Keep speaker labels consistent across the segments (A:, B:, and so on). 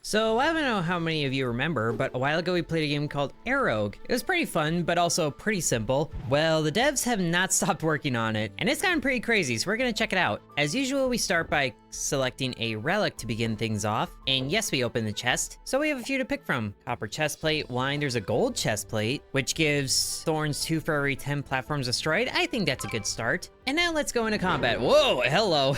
A: So, I don't know how many of you remember, but a while ago we played a game called Arrogue. It was pretty fun, but also pretty simple. Well, the devs have not stopped working on it, and it's gotten pretty crazy, so we're gonna check it out. As usual, we start by selecting a relic to begin things off, and yes, we open the chest. So we have a few to pick from. Copper chest plate, wine, there's a gold chest plate, which gives thorns 2 for every 10 platforms destroyed. I think that's a good start. And now let's go into combat. Whoa, hello.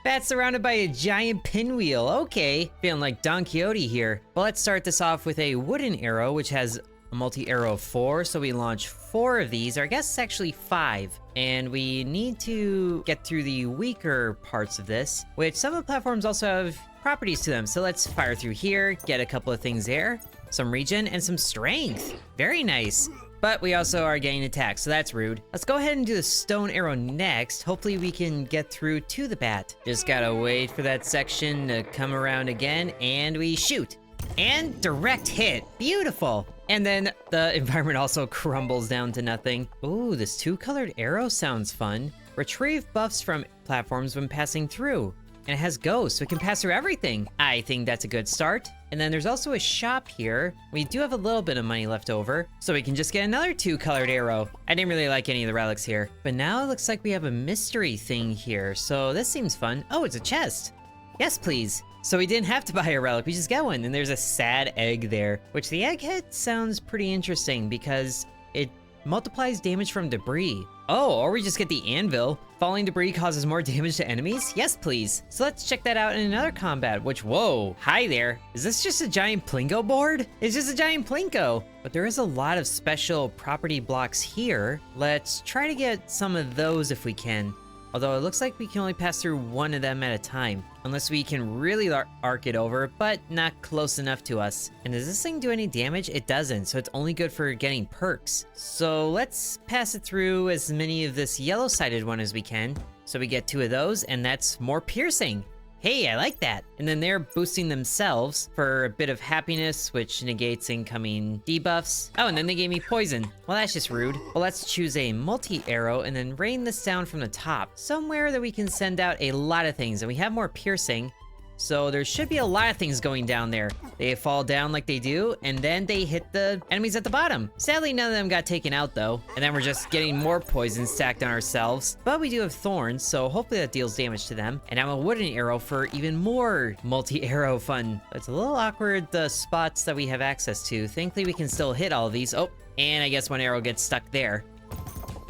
A: Bat surrounded by a giant pinwheel. Okay, feeling like Don Quixote here. But let's start this off with a wooden arrow, which has a multi-arrow of 4. So we launch 4 of these, or I guess it's actually 5. And we need to get through the weaker parts of this, which some of the platforms also have properties to them. So let's fire through here, get a couple of things there. Some regen and some strength. Very nice. But we also are getting attacked, so that's rude. Let's go ahead and do the stone arrow next. Hopefully we can get through to the bat. Just gotta wait for that section to come around again, and we shoot. And direct hit, beautiful. And then the environment also crumbles down to nothing. Ooh, this 2-colored arrow sounds fun. Retrieve buffs from platforms when passing through. And it has ghosts, so it can pass through everything. I think that's a good start. And then there's also a shop here. We do have a little bit of money left over, so we can just get another 2-colored arrow. I didn't really like any of the relics here. But now it looks like we have a mystery thing here, so this seems fun. Oh, it's a chest. Yes, please. So we didn't have to buy a relic, we just got one. And there's a sad egg there, which the egghead sounds pretty interesting because it multiplies damage from debris. Oh, or we just get the anvil. Falling debris causes more damage to enemies? Yes, please. So let's check that out in another combat, which, whoa, hi there. Is this just a giant Plinko board? It's just a giant Plinko. But there is a lot of special property blocks here. Let's try to get some of those if we can. Although it looks like we can only pass through one of them at a time. Unless we can really arc it over, but not close enough to us. And does this thing do any damage? It doesn't, so it's only good for getting perks. So let's pass it through as many of this yellow-sided one as we can. So we get 2 of those, and that's more piercing. Hey, I like that. And then they're boosting themselves for a bit of happiness, which negates incoming debuffs. Oh, and then they gave me poison. Well, that's just rude. Well, let's choose a multi-arrow and then rain this down from the top, somewhere that we can send out a lot of things. And we have more piercing, so there should be a lot of things going down there. They fall down like they do, and then they hit the enemies at the bottom. Sadly, none of them got taken out though. And then we're just getting more poison stacked on ourselves. But we do have thorns, so hopefully that deals damage to them. And now a wooden arrow for even more multi-arrow fun. It's a little awkward, the spots that we have access to. Thankfully, we can still hit all of these. Oh, and I guess one arrow gets stuck there.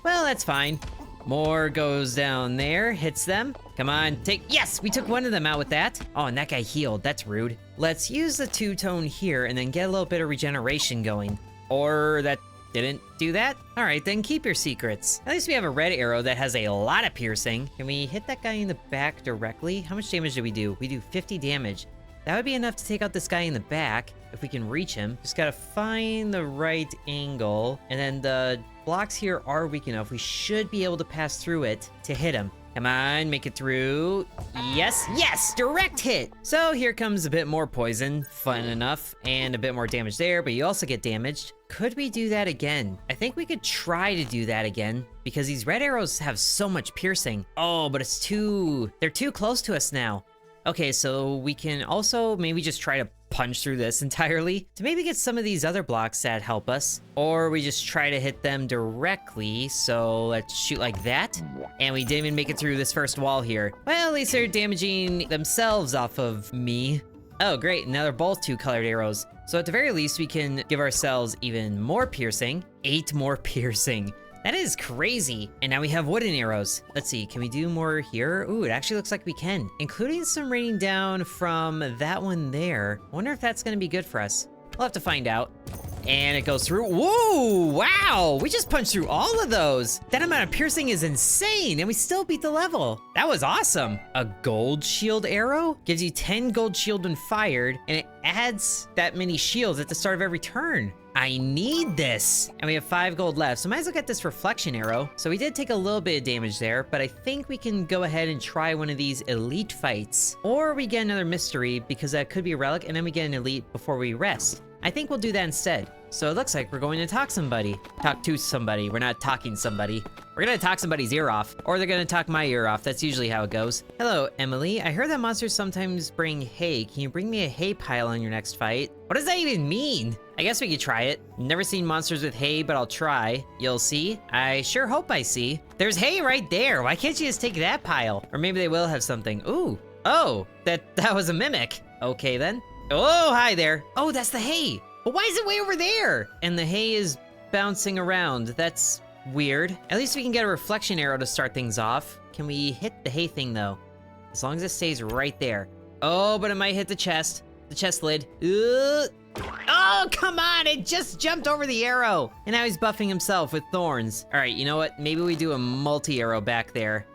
A: Well, that's fine. More goes down there, hits them. Come on, yes, we took one of them out with that. Oh, and that guy healed, that's rude. Let's use the 2-tone here and then get a little bit of regeneration going. Or that didn't do that? All right, then keep your secrets. At least we have a red arrow that has a lot of piercing. Can we hit that guy in the back directly? How much damage do we do? We do 50 damage. That would be enough to take out this guy in the back if we can reach him. Just gotta find the right angle, and then the blocks here are weak enough. We should be able to pass through it to hit him. Come on, make it through. Yes, direct hit. So here comes a bit more poison, fun enough, and a bit more damage there, but you also get damaged. Could we do that again? I think we could try to do that again because these red arrows have so much piercing. Oh, but they're too close to us now. Okay, so we can also maybe just try to punch through this entirely to maybe get some of these other blocks that help us. Or we just try to hit them directly, so let's shoot like that. And we didn't even make it through this first wall here. Well, at least they're damaging themselves off of me. Oh, great, now they're both 2-colored arrows. So at the very least, we can give ourselves even more piercing. 8 more piercing. That is crazy. And now we have wooden arrows. Let's see, can we do more here? Ooh, it actually looks like we can. Including some raining down from that one there. I wonder if that's gonna be good for us. We'll have to find out. And it goes through. Whoa, wow, we just punched through all of those. That amount of piercing is insane, and we still beat the level. That was awesome. A gold shield arrow gives you 10 gold shield when fired, and it adds that many shields at the start of every turn. I need this. And we have 5 gold left, so might as well get this reflection arrow. So we did take a little bit of damage there, but I think we can go ahead and try one of these elite fights. Or we get another mystery, because that could be a relic, and then we get an elite before we rest. I think we'll do that instead. So it looks like we're going to talk to somebody. We're not talking somebody. We're We're gonna talk somebody's ear off, or they're gonna talk my ear off. That's usually how it goes. Hello, Emily. I heard that monsters sometimes bring hay. Can you bring me a hay pile on your next fight? What does that even mean? I guess we could try it. Never seen monsters with hay, but I'll try. You'll see. I sure hope I see. There's hay right there. Why can't you just take that pile? Or maybe they will have something. Ooh. Oh, that was a mimic. Okay then. Oh, hi there. Oh, that's the hay. But why is it way over there? And the hay is bouncing around. That's weird. At least we can get a reflection arrow to start things off. Can we hit the hay thing though? As long as it stays right there. Oh, but it might hit the chest lid. Oh, come on, it just jumped over the arrow. And now he's buffing himself with thorns. All right, you know what? Maybe we do a multi-arrow back there.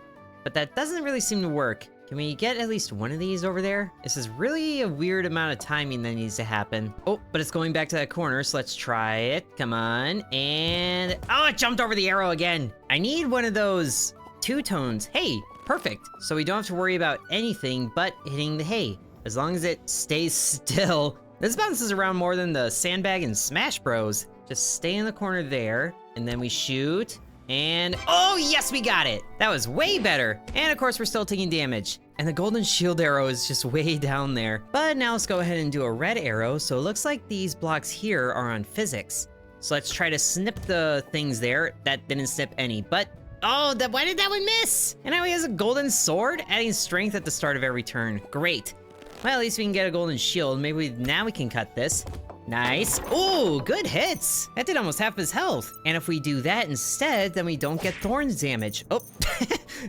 A: But that doesn't really seem to work. Can we get at least one of these over there? This is really a weird amount of timing that needs to happen. Oh, but it's going back to that corner, so let's try it. Come on, and... oh, it jumped over the arrow again. I need one of those two-tones. Hey, perfect. So we don't have to worry about anything but hitting the hay. As long as it stays still. This bounces around more than the sandbag in Smash Bros. Just stay in the corner there, and then we shoot. And, oh yes, we got it! That was way better! And of course, we're still taking damage. And the golden shield arrow is just way down there. But now let's go ahead and do a red arrow. So it looks like these blocks here are on physics. So let's try to snip the things there. That didn't snip any, but, oh, why did that one miss? And now he has a golden sword, adding strength at the start of every turn. Great. Well, at least we can get a golden shield. Maybe now we can cut this. Nice. Ooh, good hits. That did almost half his health. And if we do that instead, then we don't get thorns damage. Oh,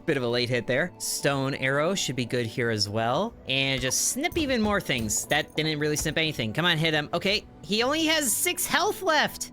A: bit of a late hit there. Stone arrow should be good here as well. And just snip even more things. That didn't really snip anything. Come on, hit him. Okay, he only has 6 health left.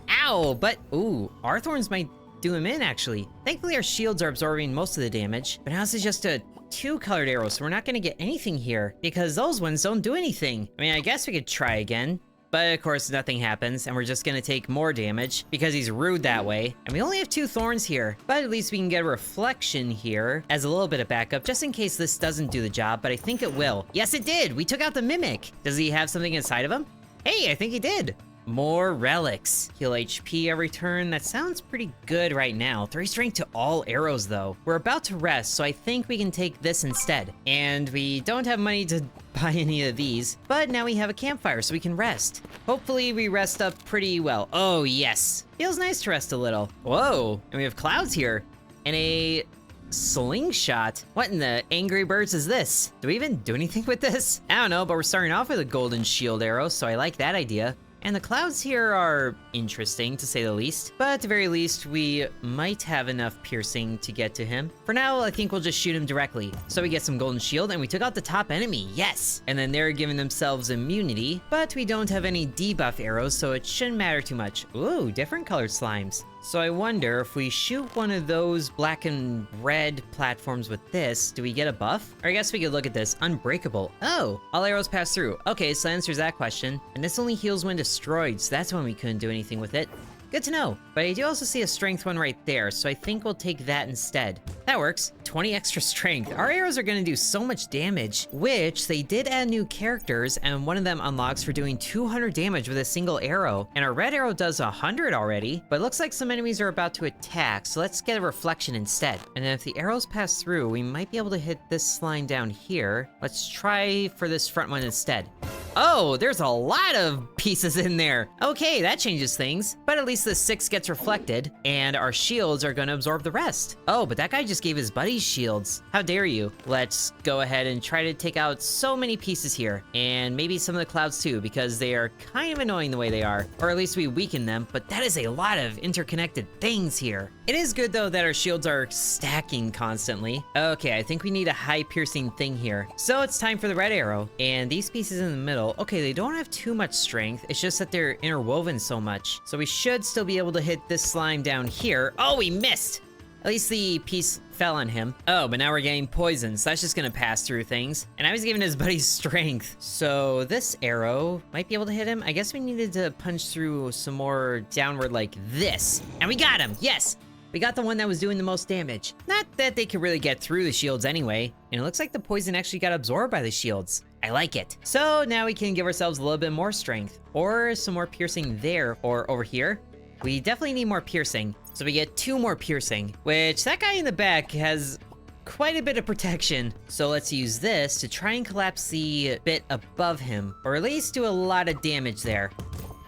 A: Ow, but ooh, our thorns might do him in actually. Thankfully our shields are absorbing most of the damage, but now this is just a 2-colored arrows, so we're not gonna get anything here because those ones don't do anything. I mean, I guess we could try again, but of course nothing happens and we're just gonna take more damage because he's rude that way. And we only have 2 thorns here, but at least we can get a reflection here as a little bit of backup just in case this doesn't do the job, but I think it will. Yes, it did. We took out the mimic. Does he have something inside of him? Hey, I think he did. More relics. Heal HP every turn. That sounds pretty good right now. 3 strength to all arrows though. We're about to rest, so I think we can take this instead. And we don't have money to buy any of these, but now we have a campfire so we can rest. Hopefully we rest up pretty well. Oh yes. Feels nice to rest a little. Whoa, and we have clouds here. And a slingshot. What in the Angry Birds is this? Do we even do anything with this? I don't know, but we're starting off with a golden shield arrow, so I like that idea. And the clouds here are interesting, to say the least. But at the very least, we might have enough piercing to get to him. For now, I think we'll just shoot him directly. So we get some golden shield, and we took out the top enemy, yes! And then they're giving themselves immunity, but we don't have any debuff arrows, so it shouldn't matter too much. Ooh, different colored slimes. So I wonder if we shoot one of those black and red platforms with this, do we get a buff? Or I guess we could look at this, unbreakable. Oh, all arrows pass through. Okay, so that answers that question. And this only heals when destroyed, so that's when we couldn't do anything with it. Good to know. But I do also see a strength one right there, so I think we'll take that instead. That works. 20 extra strength. Our arrows are gonna do so much damage, which they did add new characters, and one of them unlocks for doing 200 damage with a single arrow. And our red arrow does 100 already, but it looks like some enemies are about to attack, so let's get a reflection instead. And then if the arrows pass through, we might be able to hit this slime down here. Let's try for this front one instead. Oh, there's a lot of pieces in there. Okay, that changes things. But at least the 6 gets reflected, and our shields are gonna absorb the rest. Oh, but that guy just gave his buddies shields. How dare you? Let's go ahead and try to take out so many pieces here. And maybe some of the clouds too, because they are kind of annoying the way they are. Or at least we weaken them, but that is a lot of interconnected things here. It is good though that our shields are stacking constantly. Okay, I think we need a high piercing thing here. So it's time for the red arrow. And these pieces in the middle, okay, they don't have too much strength. It's just that they're interwoven so much. So we should still be able to hit this slime down here. Oh, we missed! At least the piece fell on him. Oh, but now we're getting poisoned, so that's just gonna pass through things. And I was giving his buddy strength. So this arrow might be able to hit him. I guess we needed to punch through some more downward like this. And we got him, yes! We got the one that was doing the most damage. Not that they could really get through the shields anyway. And it looks like the poison actually got absorbed by the shields. I like it. So now we can give ourselves a little bit more strength. Or some more piercing there, or over here. we definitely need more piercing. So we get 2 more piercing, which that guy in the back has quite a bit of protection. So let's use this to try and collapse the bit above him, or at least do a lot of damage there.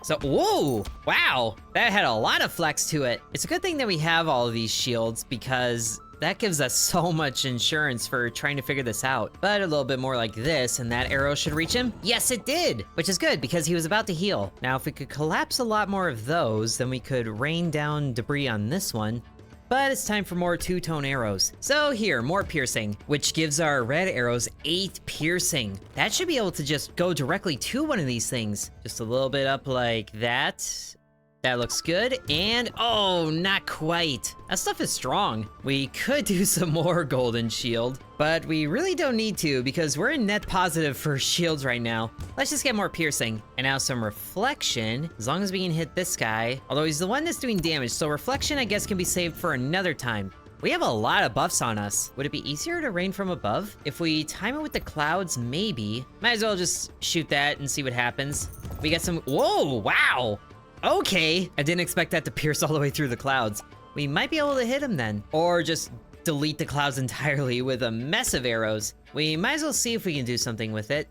A: So, whoa, wow, that had a lot of flex to it. It's a good thing that we have all of these shields because that gives us so much insurance for trying to figure this out. But a little bit more like this, and that arrow should reach him. Yes, it did, which is good because he was about to heal. Now, if we could collapse a lot more of those, then we could rain down debris on this one. But it's time for more 2-tone arrows. So here, more piercing, which gives our red arrows 8 piercing. That should be able to just go directly to one of these things. Just a little bit up like that. That looks good, and oh, not quite. That stuff is strong. We could do some more golden shield, but we really don't need to because we're in net positive for shields right now. Let's just get more piercing. And now some reflection, as long as we can hit this guy. Although he's the one that's doing damage, so reflection I guess can be saved for another time. We have a lot of buffs on us. Would it be easier to rain from above? If we time it with the clouds, maybe. Might as well just shoot that and see what happens. We got some, whoa, wow. Okay, I didn't expect that to pierce all the way through the clouds. We might be able to hit him then. Or just delete the clouds entirely with a mess of arrows. We might as well see if we can do something with it.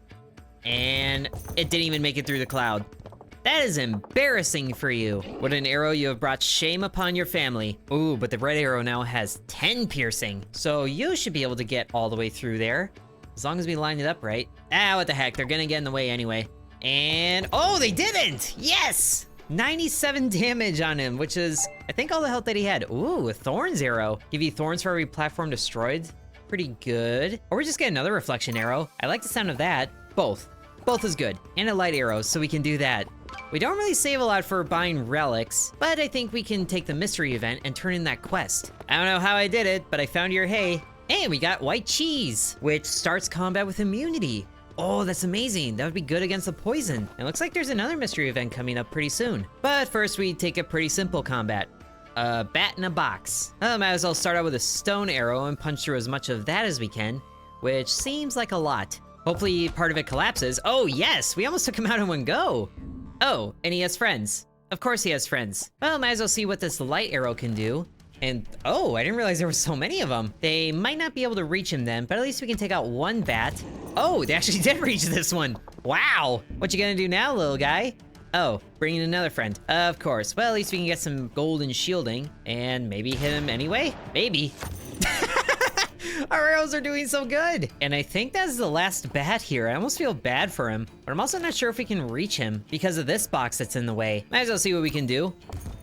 A: And it didn't even make it through the cloud. That is embarrassing for you. What an arrow, you have brought shame upon your family. Ooh, but the red arrow now has 10 piercing. So you should be able to get all the way through there. As long as we line it up right. Ah, what the heck, they're gonna get in the way anyway. And, oh, they didn't! Yes! 97 damage on him, which is, I think, all the health that he had. Ooh, a thorns arrow. Give you thorns for every platform destroyed. Pretty good. Or we just get another reflection arrow. I like the sound of that. Both. Both is good. And a light arrow, so we can do that. We don't really save a lot for buying relics, but I think we can take the mystery event and turn in that quest. I don't know how I did it, but I found your hay. And we got white cheese, which starts combat with immunity. Oh, that's amazing. That would be good against the poison. It looks like there's another mystery event coming up pretty soon. But first we take a pretty simple combat. A bat in a box. Might as well start out with a stone arrow and punch through as much of that as we can, which seems like a lot. Hopefully part of it collapses. Oh yes, we almost took him out in one go. Oh, and he has friends. Of course he has friends. Well, might as well see what this light arrow can do. And, oh, I didn't realize there were so many of them. They might not be able to reach him then, but at least we can take out one bat. Oh, they actually did reach this one. Wow. What you gonna do now, little guy? Oh, bring in another friend. Of course. Well, at least we can get some golden shielding and maybe hit him anyway. Maybe. Our arrows are doing so good. And I think that's the last bat here. I almost feel bad for him, but I'm also not sure if we can reach him because of this box that's in the way. Might as well see what we can do.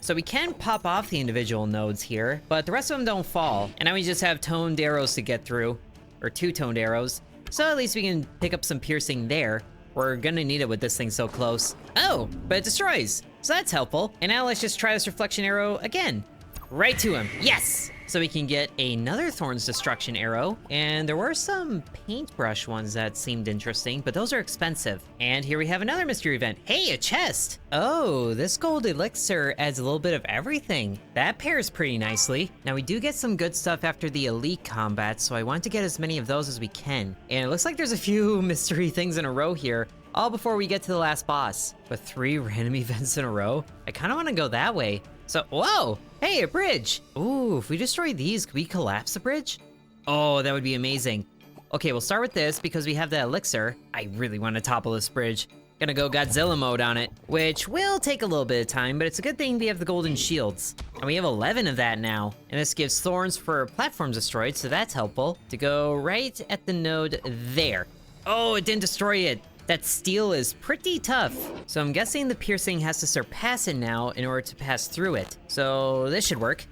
A: So we can pop off the individual nodes here, but the rest of them don't fall. And now we just have toned arrows to get through, or 2-toned arrows. So at least we can pick up some piercing there. We're gonna need it with this thing so close. Oh, but it destroys. So that's helpful. And now let's just try this reflection arrow again. Right to him. Yes! So we can get another Thorns Destruction arrow. And there were some paintbrush ones that seemed interesting, but those are expensive. And here we have another mystery event. Hey, a chest! Oh, this gold elixir adds a little bit of everything. That pairs pretty nicely. Now we do get some good stuff after the elite combat, so I want to get as many of those as we can. And it looks like there's a few mystery things in a row here, all before we get to the last boss. But 3 random events in a row? I kind of want to go that way. So, whoa! Hey, a bridge! Ooh, if we destroy these, could we collapse the bridge? Oh, that would be amazing. Okay, we'll start with this because we have the elixir. I really want to topple this bridge. Gonna go Godzilla mode on it, which will take a little bit of time, but it's a good thing we have the golden shields. And we have 11 of that now. And this gives thorns for platforms destroyed, so that's helpful. To go right at the node there. Oh, it didn't destroy it. That steel is pretty tough. So I'm guessing the piercing has to surpass it now in order to pass through it. So this should work.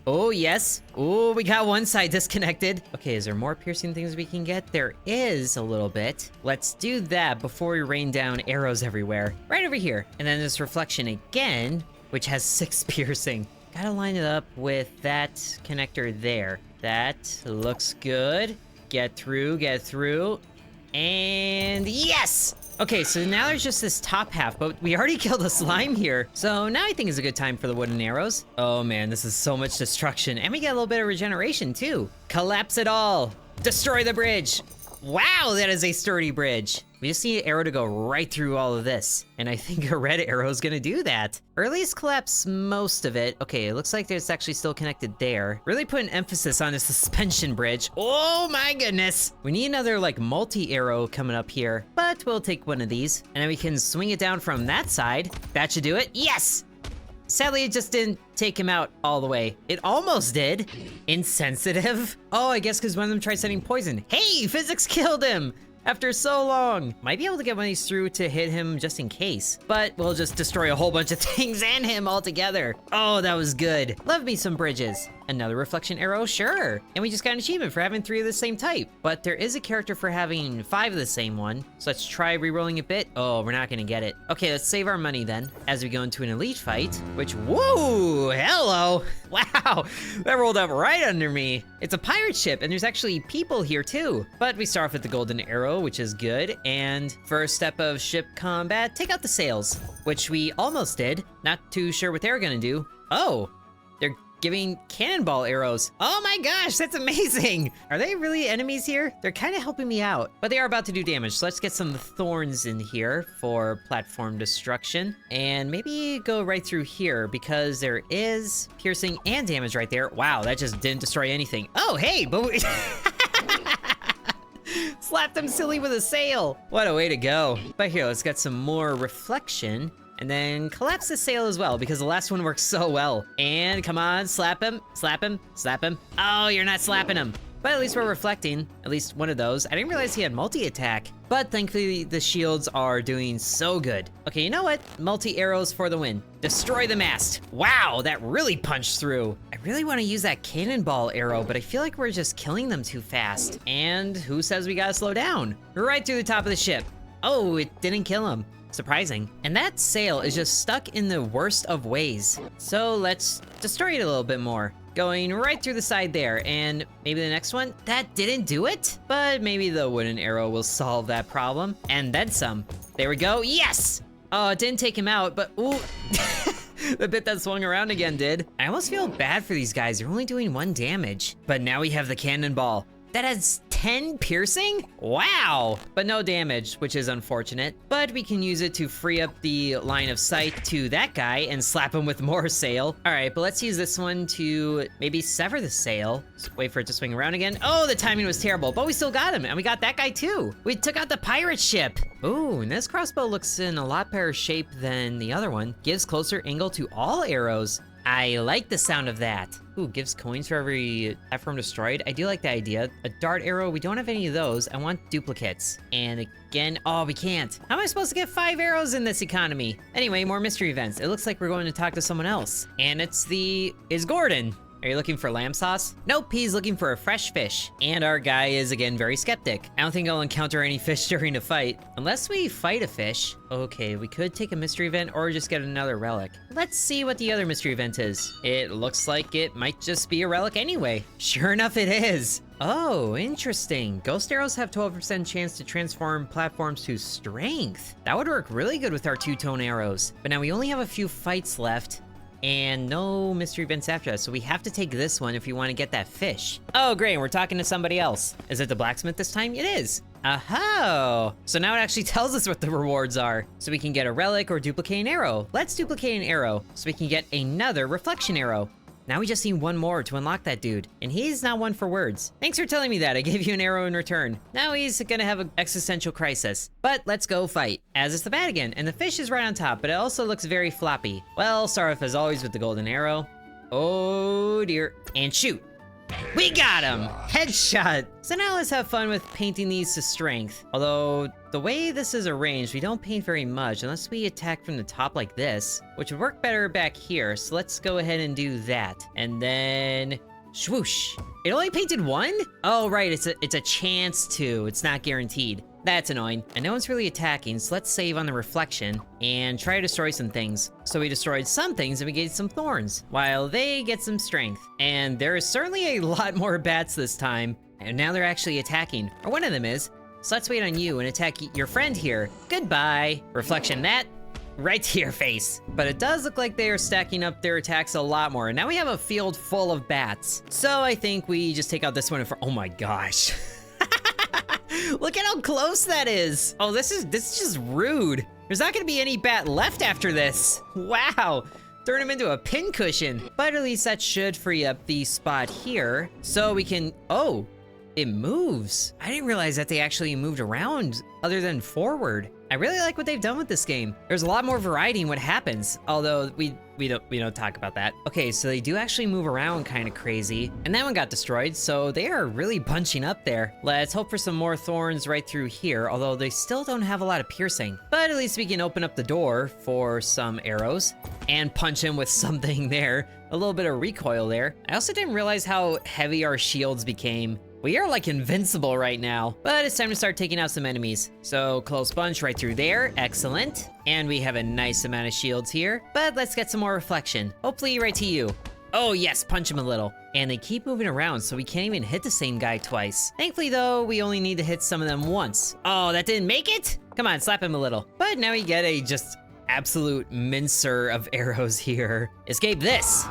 A: Oh, yes. Oh, we got one side disconnected. Okay, is there more piercing things we can get? There is a little bit. Let's do that before we rain down arrows everywhere. Right over here. And then this reflection again, which has 6 piercing. Gotta line it up with that connector there. That looks good. Get through, get through. And yes! Okay, so now there's just this top half, but we already killed a slime here. So now I think is a good time for the wooden arrows. Oh man, this is so much destruction. And we get a little bit of regeneration too. Collapse it all. Destroy the bridge. Wow, that is a sturdy bridge. We just need an arrow to go right through all of this. And I think a red arrow is gonna do that. Or at least collapse most of it. Okay, it looks like it's actually still connected there. Really put an emphasis on the suspension bridge. Oh my goodness. We need another like multi-arrow coming up here, but we'll take one of these. And then we can swing it down from that side. That should do it. Yes! Sadly, it just didn't take him out all the way. It almost did. Insensitive. Oh, I guess because one of them tried sending poison. Hey, physics killed him! After so long. Might be able to get one of these through to hit him just in case. But we'll just destroy a whole bunch of things and him all together. Oh, that was good. Love me some bridges. Another reflection arrow, sure. And we just got an achievement for having 3 of the same type. But there is a character for having 5 of the same one. So let's try re-rolling a bit. Oh, we're not gonna get it. Okay, let's save our money then as we go into an elite fight, which, whoa, hello. Wow, that rolled up right under me. It's a pirate ship and there's actually people here too. But we start off with the golden arrow, which is good. And first step of ship combat, take out the sails, which we almost did. Not too sure what they're gonna do. Oh, they're giving cannonball arrows. Oh my gosh, that's amazing. Are they really enemies here? They're kind of helping me out, but they are about to do damage. So let's get some thorns in here for platform destruction. And maybe go right through here because there is piercing and damage right there. Wow, that just didn't destroy anything. Oh, hey, but we slapped them silly with a sail. What a way to go. But here, let's get some more reflection. And then collapse the sail as well, because the last one works so well. And come on, slap him, slap him, slap him. Oh, you're not slapping him. But at least we're reflecting, at least one of those. I didn't realize he had multi-attack, but thankfully the shields are doing so good. Okay, you know what? Multi-arrows for the win. Destroy the mast. Wow, that really punched through. I really want to use that cannonball arrow, but I feel like we're just killing them too fast. And who says we gotta slow down? Right through the top of the ship. Oh, it didn't kill him. Surprising. And that sail is just stuck in the worst of ways. So let's destroy it a little bit more. Going right through the side there, and maybe the next one. That didn't do it, but maybe the wooden arrow will solve that problem. And then some. There we go, yes! Oh, it didn't take him out, but ooh. The bit that swung around again did. I almost feel bad for these guys, they're only doing 1 damage. But now we have the cannonball. That has 10 piercing? Wow! But no damage, which is unfortunate. But we can use it to free up the line of sight to that guy and slap him with more sail. All right, but let's use this one to maybe sever the sail. Just wait for it to swing around again. Oh, the timing was terrible, but we still got him, and we got that guy too. We took out the pirate ship. Ooh, and this crossbow looks in a lot better shape than the other one. Gives closer angle to all arrows. I like the sound of that. Ooh, gives coins for every platform destroyed. I do like the idea. A dart arrow, we don't have any of those. I want duplicates. And again, oh, we can't. How am I supposed to get 5 arrows in this economy? Anyway, more mystery events. It looks like we're going to talk to someone else. And is Gordon. Are you looking for lamb sauce? Nope, he's looking for a fresh fish. And our guy is, again, very skeptic. I don't think I'll encounter any fish during a fight. Unless we fight a fish. Okay, we could take a mystery event or just get another relic. Let's see what the other mystery event is. It looks like it might just be a relic anyway. Sure enough, it is. Oh, interesting. Ghost arrows have 12% chance to transform platforms to strength. That would work really good with our 2-tone arrows. But now we only have a few fights left. And no mystery events after that, so we have to take this one if we want to get that fish. Oh, great, we're talking to somebody else. Is it the blacksmith this time? It is. Oh, so now it actually tells us what the rewards are. So we can get a relic or duplicate an arrow. Let's duplicate an arrow so we can get another reflection arrow. Now we just need one more to unlock that dude, and he's not one for words. Thanks for telling me that, I gave you an arrow in return. Now he's gonna have an existential crisis. But let's go fight. As it's the bat again, and the fish is right on top, but it also looks very floppy. Well, start off as always with the golden arrow. Oh dear, and shoot. We got him! Headshot! So now let's have fun with painting these to strength. Although, the way this is arranged, we don't paint very much unless we attack from the top like this, which would work better back here, so let's go ahead and do that. And then, swoosh. It only painted 1? Oh, right, it's a chance to, it's not guaranteed. That's annoying. And no one's really attacking, so let's save on the reflection and try to destroy some things. So we destroyed some things and we gained some thorns, while they get some strength. And there is certainly a lot more bats this time. And now they're actually attacking, or one of them is. So let's wait on you and attack your friend here. Goodbye. Reflection that, right to your face. But it does look like they are stacking up their attacks a lot more. And now we have a field full of bats. So I think we just take out this one for, oh my gosh. Look at how close that is. Oh, this is just rude. There's not gonna be any bat left after this. Wow. Turn him into a pincushion. But at least that should free up the spot here. So we can, oh, it moves. I didn't realize that they actually moved around other than forward. I really like what they've done with this game. There's a lot more variety in what happens, although we don't talk about that. Okay, so they do actually move around kind of crazy, and that one got destroyed, so they are really bunching up there. Let's hope for some more thorns right through here, although they still don't have a lot of piercing. But at least we can open up the door for some arrows and punch him with something there. A little bit of recoil there. I also didn't realize how heavy our shields became. We are like invincible right now, but it's time to start taking out some enemies. So close bunch right through there, excellent. And we have a nice amount of shields here, but let's get some more reflection. Hopefully right to you. Oh yes, punch him a little. And they keep moving around, so we can't even hit the same guy twice. Thankfully though, we only need to hit some of them once. Oh, that didn't make it? Come on, slap him a little. But now we get a just absolute mincer of arrows here. Escape this.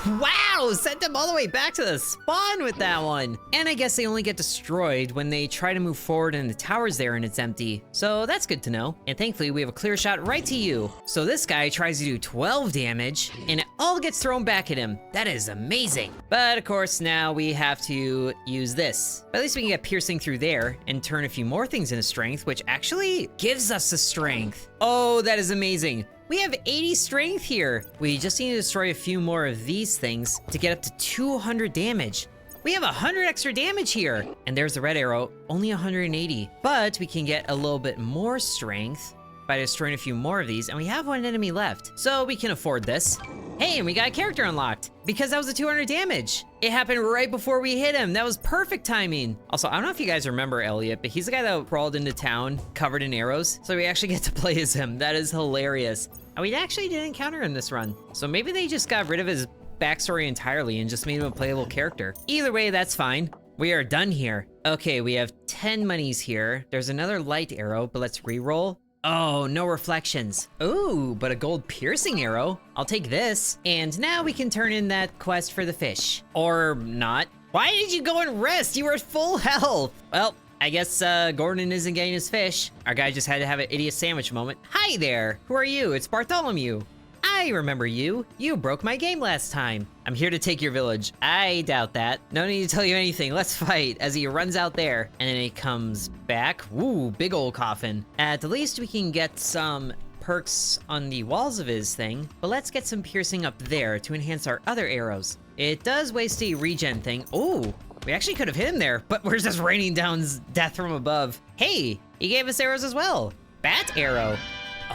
A: Wow, sent them all the way back to the spawn with that one. And I guess they only get destroyed when they try to move forward and the tower's there and it's empty. So that's good to know. And thankfully we have a clear shot right to you. So this guy tries to do 12 damage and it all gets thrown back at him. That is amazing. But of course now we have to use this. But at least we can get piercing through there and turn a few more things into strength, which actually gives us the strength. Oh, that is amazing. We have 80 strength here. We just need to destroy a few more of these things to get up to 200 damage. We have 100 extra damage here. And there's the red arrow, only 180. But we can get a little bit more strength by destroying a few more of these, and we have one enemy left. So we can afford this. Hey, and we got a character unlocked because that was a 200 damage. It happened right before we hit him. That was perfect timing. Also, I don't know if you guys remember Elliot, but he's the guy that crawled into town covered in arrows. So we actually get to play as him. That is hilarious. And we actually didn't encounter him this run. So maybe they just got rid of his backstory entirely and just made him a playable character. Either way, that's fine. We are done here. Okay, we have 10 monies here. There's another light arrow, but let's re-roll. Oh, no reflections. Ooh, but a gold piercing arrow. I'll take this. And now we can turn in that quest for the fish. Or not. Why did you go and rest? You were at full health. Well, I guess Gordon isn't getting his fish. Our guy just had to have an idiot sandwich moment. Hi there. Who are you? It's Bartholomew. I remember you. You broke my game last time. I'm here to take your village. I doubt that. No need to tell you anything. Let's fight. As he runs out there and then he comes back. Woo, big old coffin. At the least we can get some perks on the walls of his thing, but let's get some piercing up there to enhance our other arrows. It does waste a regen thing. Ooh, we actually could have hit him there, but we're just raining down death from above. Hey, he gave us arrows as well. Bat arrow.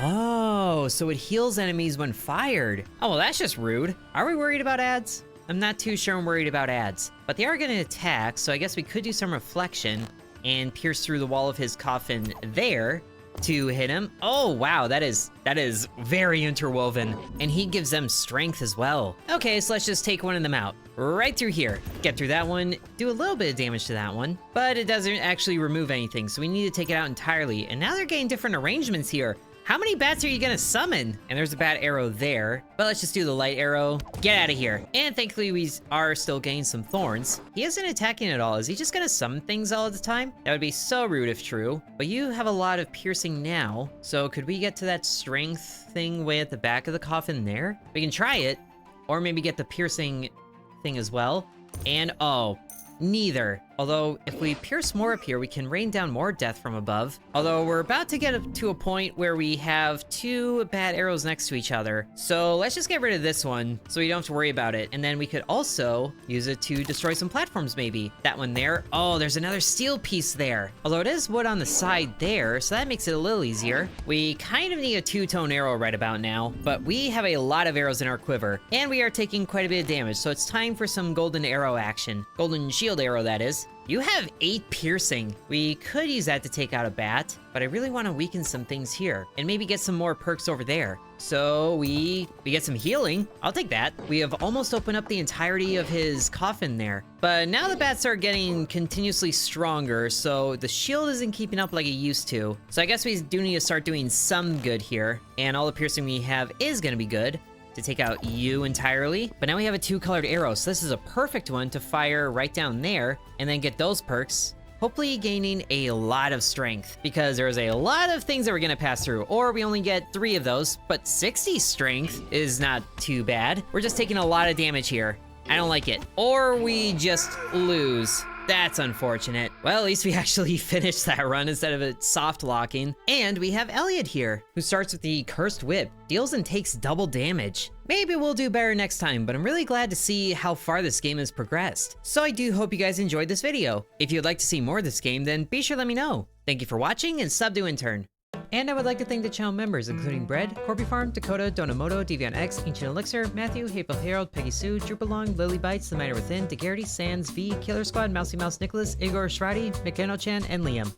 A: Oh, so it heals enemies when fired. Oh, well, that's just rude. Are we worried about ads? I'm not too sure I'm worried about ads, but they are gonna attack, so I guess we could do some reflection and pierce through the wall of his coffin there to hit him. Oh, wow, that is very interwoven. And he gives them strength as well. Okay, so let's just take one of them out. Right through here. Get through that one, do a little bit of damage to that one, but it doesn't actually remove anything, so we need to take it out entirely. And now they're getting different arrangements here. How many bats are you gonna summon? And there's a bat arrow there, but let's just do the light arrow. Get out of here. And thankfully we are still getting some thorns. He isn't attacking at all. Is he just gonna summon things all the time? That would be so rude if true, but you have a lot of piercing now. So could we get to that strength thing way at the back of the coffin there? We can try it, or maybe get the piercing thing as well. And oh, neither. Although, if we pierce more up here, we can rain down more death from above. Although, we're about to get up to a point where we have two bad arrows next to each other. So, let's just get rid of this one, so we don't have to worry about it. And then we could also use it to destroy some platforms, maybe. That one there. Oh, there's another steel piece there. Although, it is wood on the side there, so that makes it a little easier. We kind of need a two-tone arrow right about now, but we have a lot of arrows in our quiver. And we are taking quite a bit of damage, so it's time for some golden arrow action. Golden shield arrow, that is. You have 8 piercing. We could use that to take out a bat, but I really want to weaken some things here and maybe get some more perks over there. So we get some healing. I'll take that. We have almost opened up the entirety of his coffin there, but now the bats are getting continuously stronger, so the shield isn't keeping up like it used to. So I guess we do need to start doing some good here, and all the piercing we have is going to be good to take out you entirely. But now we have a 2-colored arrow, so this is a perfect one to fire right down there and then get those perks. hopefully gaining a lot of strength, because there's a lot of things that we're gonna pass through, or we only get 3 of those, but 60 strength is not too bad. We're just taking a lot of damage here. I don't like it. Or we just lose. That's unfortunate. Well, at least we actually finished that run instead of it soft locking. And we have Elliot here, who starts with the Cursed Whip, deals and takes double damage. Maybe we'll do better next time, but I'm really glad to see how far this game has progressed. So I do hope you guys enjoyed this video. If you'd like to see more of this game, then be sure to let me know. Thank you for watching, and sub to Intern. And I would like to thank the channel members, including Bread, Corby Farm, Dakota, Donamoto, Deviant X, Ancient Elixir, Matthew, Hateful Herald, Peggy Sue, Drupalong, Lily Bites, The Miner Within, DeGarity, Sands, V, Killer Squad, Mousy Mouse, Nicholas, Igor Shradi, McKenna-chan, and Liam.